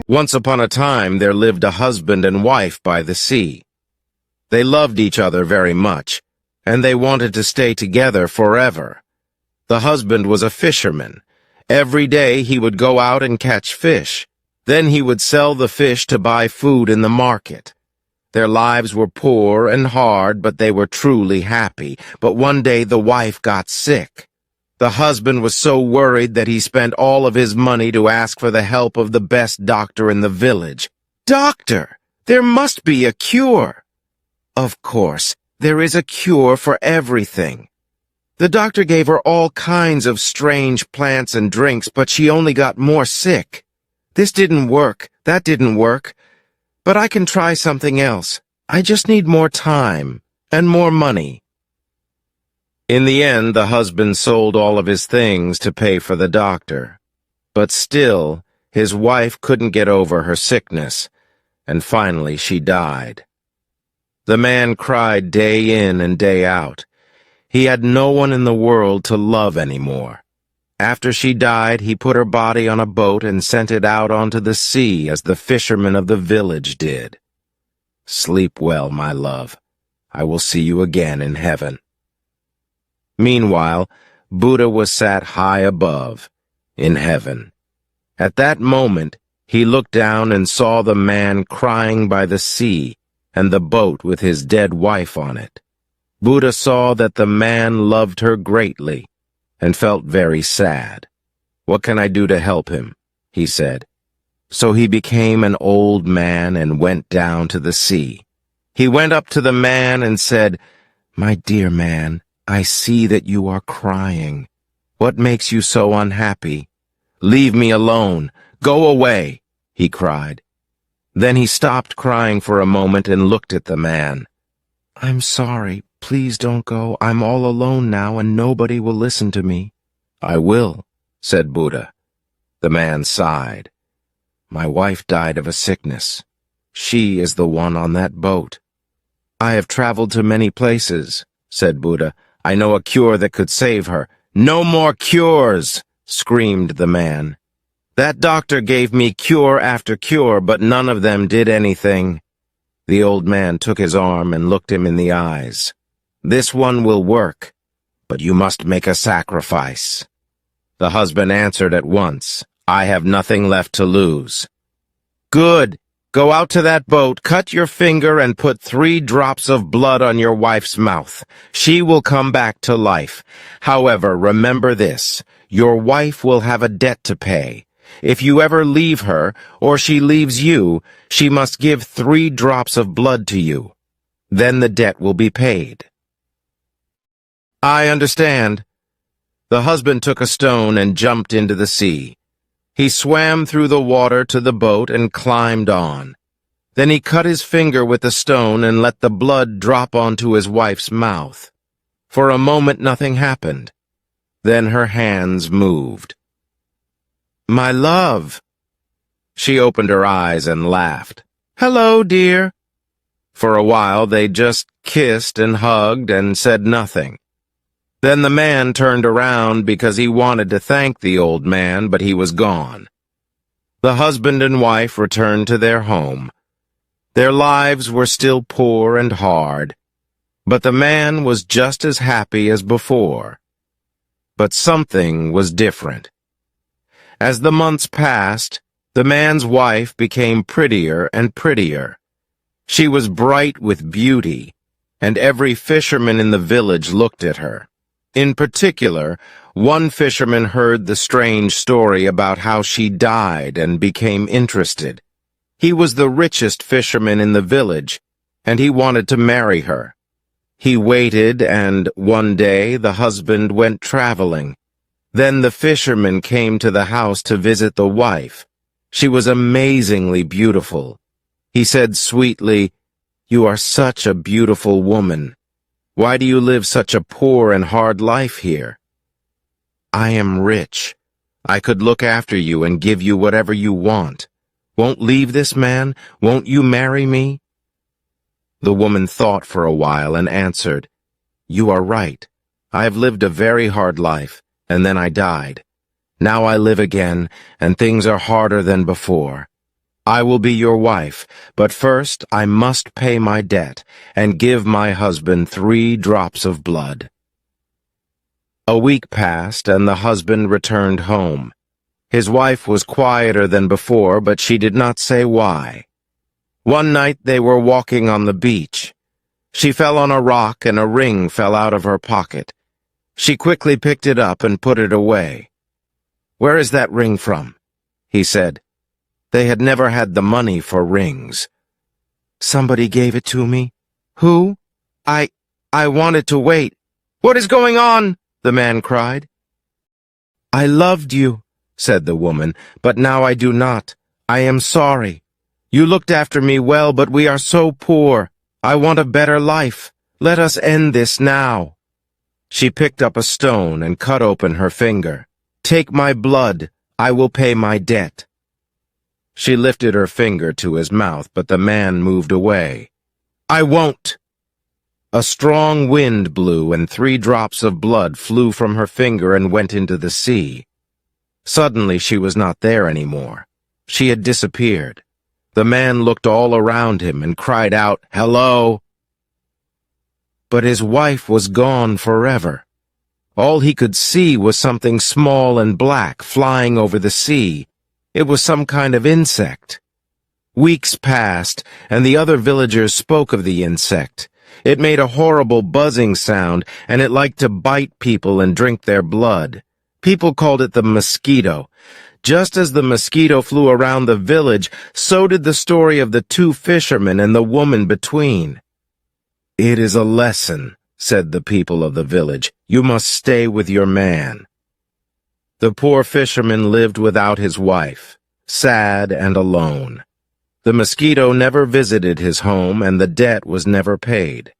Once upon a time there lived a husband and wife by the sea. They loved each other very much, and they wanted to stay together forever. The husband was a fisherman. Every day he would go out and catch fish. Then he would sell the fish to buy food in the market. Their lives were poor and hard, but they were truly happy. But one day the wife got sick. The husband was so worried that he spent all of his money to ask for the help of the best doctor in the village. "Doctor, there must be a cure." "Of course, there is a cure for everything." The doctor gave her all kinds of strange plants and drinks, but she only got more sick. "This didn't work, that didn't work. But I can try something else. I just need more time and more money." In the end, the husband sold all of his things to pay for the doctor. But still, his wife couldn't get over her sickness, and finally she died. The man cried day in and day out. He had no one in the world to love anymore. After she died, he put her body on a boat and sent it out onto the sea as the fishermen of the village did. "Sleep well, my love. I will see you again in heaven." Meanwhile, Buddha was sat high above, in heaven. At that moment, he looked down and saw the man crying by the sea and the boat with his dead wife on it. Buddha saw that the man loved her greatly and felt very sad. "What can I do to help him?" he said. So he became an old man and went down to the sea. He went up to the man and said, "My dear man, I see that you are crying. What makes you so unhappy? Leave me alone. Go away," he cried. Then he stopped crying for a moment and looked at the man. "I'm sorry. Please don't go. I'm all alone now and nobody will listen to me." "I will," said Buddha. The man sighed. "My wife died of a sickness. She is the one on that boat." "I have traveled to many places," said Buddha. "I know a cure that could save her." "No more cures!" screamed the man. "That doctor gave me cure after cure, but none of them did anything." The old man took his arm and looked him in the eyes. "This one will work, but you must make a sacrifice." The husband answered at once, "I have nothing left to lose." "Good. Go out to that boat, cut your finger, and put 3 drops of blood on your wife's mouth. She will come back to life. However, remember this, your wife will have a debt to pay. If you ever leave her, or she leaves you, she must give 3 drops of blood to you. Then the debt will be paid." "I understand." The husband took a stone and jumped into the sea. He swam through the water to the boat and climbed on. Then he cut his finger with the stone and let the blood drop onto his wife's mouth. For a moment nothing happened. Then her hands moved. "My love." She opened her eyes and laughed. "Hello, dear." For a while they just kissed and hugged and said nothing. Then the man turned around because he wanted to thank the old man, but he was gone. The husband and wife returned to their home. Their lives were still poor and hard, but the man was just as happy as before. But something was different. As the months passed, the man's wife became prettier and prettier. She was bright with beauty, and every fisherman in the village looked at her. In particular, one fisherman heard the strange story about how she died and became interested. He was the richest fisherman in the village, and he wanted to marry her. He waited, and one day the husband went traveling. Then the fisherman came to the house to visit the wife. She was amazingly beautiful. He said sweetly, "You are such a beautiful woman. Why do you live such a poor and hard life here?" "I am rich. I could look after you and give you whatever you want. Won't leave this man? Won't you marry me?" The woman thought for a while and answered, "You are right. I have lived a very hard life, and then I died. Now I live again, and things are harder than before. I will be your wife, but first I must pay my debt and give my husband 3 drops of blood." A week passed, and the husband returned home. His wife was quieter than before, but she did not say why. One night they were walking on the beach. She fell on a rock and a ring fell out of her pocket. She quickly picked it up and put it away. "Where is that ring from?" he said. They had never had the money for rings. "Somebody gave it to me." "Who?" I wanted to wait." "What is going on?" the man cried. "I loved you," said the woman, "but now I do not. I am sorry. You looked after me well, but we are so poor. I want a better life. Let us end this now." She picked up a stone and cut open her finger. "Take my blood. I will pay my debt." She lifted her finger to his mouth, but the man moved away. "I won't." A strong wind blew, and 3 drops of blood flew from her finger and went into the sea. Suddenly she was not there anymore. She had disappeared. The man looked all around him and cried out, "Hello!" But his wife was gone forever. All he could see was something small and black flying over the sea. It was some kind of insect. Weeks passed, and the other villagers spoke of the insect. It made a horrible buzzing sound, and it liked to bite people and drink their blood. People called it the mosquito. Just as the mosquito flew around the village, so did the story of the 2 fishermen and the woman between. "It is a lesson," said the people of the village. "You must stay with your man." The poor fisherman lived without his wife, sad and alone. The mosquito never visited his home, and the debt was never paid.